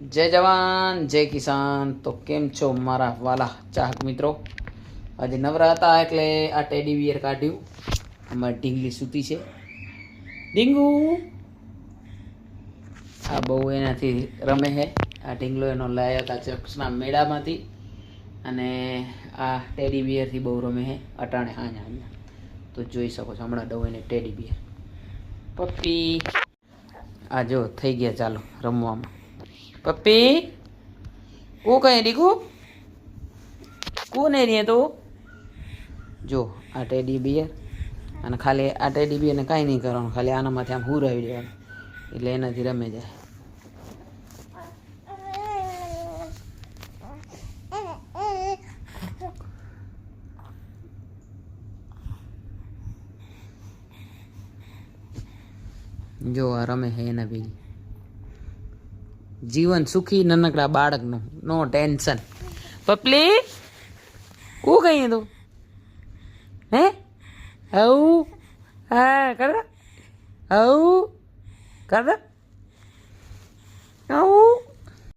જય જવાન જય કિસાન। તો કેમ છો મારા વાલા ચાહક મિત્રો? આજે નવરા હતા એટલે આ ટેડી બિયર કાઢ્યું। અમારી ઢીંગલી સૂતી છે। ઢીંગુ આ બહુ એનાથી રમે છે। આ ઢીંગલો એનો લાયા હતા ચક્ષના મેળામાંથી અને આ ટેડી બિયરથી બહુ રમે છે અટાણે હાഞ്ഞા। તો જોઈ શકો છો હમણાં દઉં એને ટેડી બિયર પપ્પી। આ જો થઈ ગયા ચાલો રમવામાં। पप्पी वो कहीं दिखो कौन है रही तो जो आ टेडी बियर અને ખાલી આ ટેડી બિયરને કાંઈ નહીં કરવાનું, ખાલી આનામાંથી આમ હુરાવી દેવાનું એટલે એનાથી રમે જાય। જો આ રમે છે એના ભેગી। जीवन सुखी ननकड़ा बाळक नो टेंशन। पपली वो कहीं है तू हैं औ हाँ कर दे औ कर दे औ